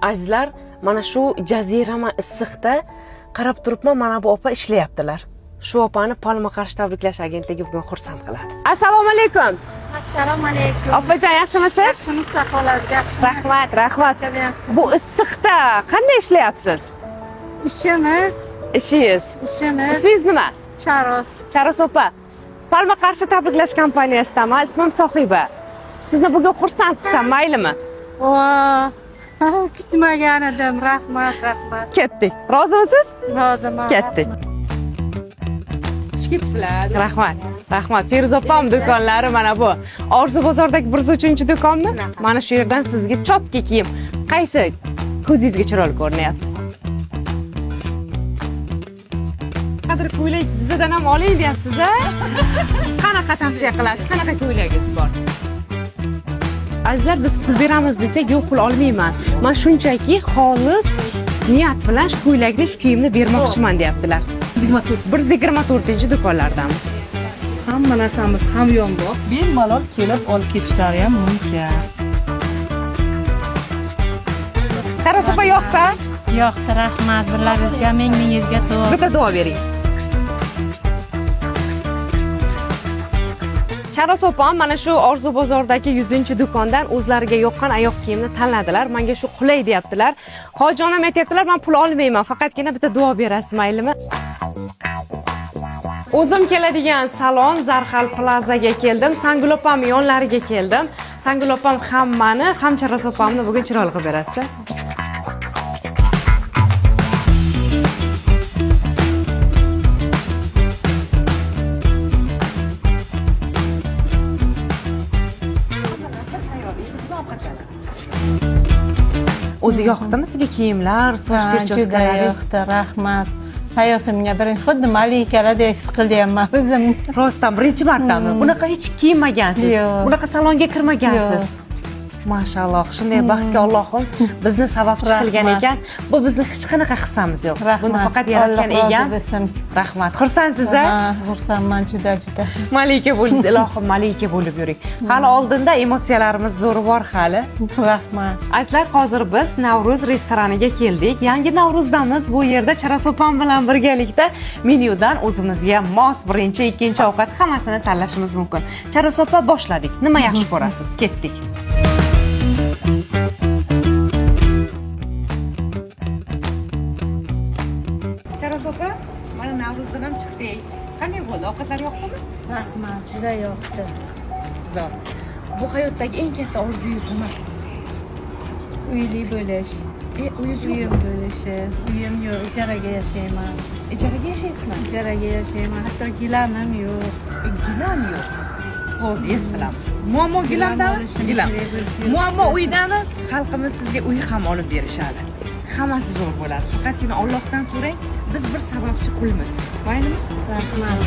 Azizlar, mana shu jazirama issiqda qarab turibman, mana bu opa ishlayaptilar. Shu opani Palma Qarshi tabriklash agentligi bugun xursand qiladi. Assalomu alaykum. Assalomu alaykum. Opajon, yaxshimisiz? Yaxshimisiz, ahvolat yaxshi. Rahmat. Bu issiqda qanday ishlayapsiz? Ishingiz. Ismingiz nima? Charos opa. Palma Qarshi tabriklash kompaniyasidaman, ismim Sohiba. Sizni bugun xursand qilsam maylimi? Kutmagan edim. Rahmat. Ketdik. Rozimisiz? Roziman. Ketdik. Ishkipsizlar. Rahmat. Feruza opam do'konlari mana bu. Orzu bozordagi 103-do'konmi? Mana shu yerdan sizga chotki kiyim qaysi ko'zingizga chiroyli ko'rinyapti? Qadr ko'ylak bizdan ham oling deyapsiz-a? Qanaqa tavsiya qilasiz? Qanaqa ko'ylagingiz bor? Azizlar, biz pul beramiz desak, yo'q, pul olmayman. Men shunchaki xolis niyat bilan shu ko'ylakni, shu kiyimni bermoqchiman deyaptilar. 124-do'konlardamiz. Hamma narsamiz hamyonbop, bemalol kelib olib ketishlari ham mumkin. Charos opa yo'q-da? Yo'qdi, rahmat. Birlaringizga, mingingizga to'g'ri. Bitta duo bering. Charos opam mana shu Orzu bozordagi 100-do'kondan o'zlariga yoqqan oyoq kiyimni tanladilar. Menga shu qulay deyaptilar. Hojijonam aytayaptilar, men pul olmayman, faqatgina bitta duo berasiz, maylimi? O'zim keladigan salon Zarxal Plazaga keldim. Sangul opam yonlariga keldim. Sangul opam ham meni, ham Charos opamni bugun chiroyli qilib berasiz. O'zi yoqdimi sizga kiyimlar, soch perchoskalaringiz? Yo'qdi, rahmat. Hayotimga birinchi xuddi malikalardek his qilyapman o'zimni. Rostdan birinchi martami? Bunaqa hech kiyinmagansiz. Bunaqa salonga kirmagansiz. Mashalloh, shunday baxtga Allohim bizni sababchi qilgan ekan. Bu bizni hech qanaqa hissamiz yo'q. Buni faqat yaratgan egam. Rahmat. Xursandsiz-a? Xursandman, juda. Malika bo'lingiz, ilohim malika bo'lib yuring. Hali oldinda emotsiyalarimiz zo'ri bor hali. Rahmat. Azizlar, hozir biz Navruz restoraniga keldik. Yangi Navruzdamiz. Bu yerda Charos opam bilan birgalikda menyudan o'zimizga mos birinchi, ikkinchi ovqat hammasini tanlashimiz mumkin. Charos opa, boshladik. Nima yaxshi ko'rasiz? Ketdik. Charos opa, mana Navruzdan ham chiqdik. Qanday bo'ldi? Ovqatlar yoqdimi? Rahmat, juda yoqdi. Zo'r. Bu hayotdagi eng katta orzungiz nima? Uyli bo'lish. Uyim bo'lishi. Uyim yo'q, ijaraga yashayman. Ijaraga yashaysizmi? Ijaraga yashayman. Hatto gilamim yo'q. Gilam yo'q. Xo'p, estilamiz. Muammo gilamdami? Gilam. Muammo uydami? Xalqimiz sizga uy ham olib berishadi. Hammasi zo'r bo'ladi. Faqatgina Allohdan so'rang, biz bir sababchi qulmiz. Maylimi? Rahmat.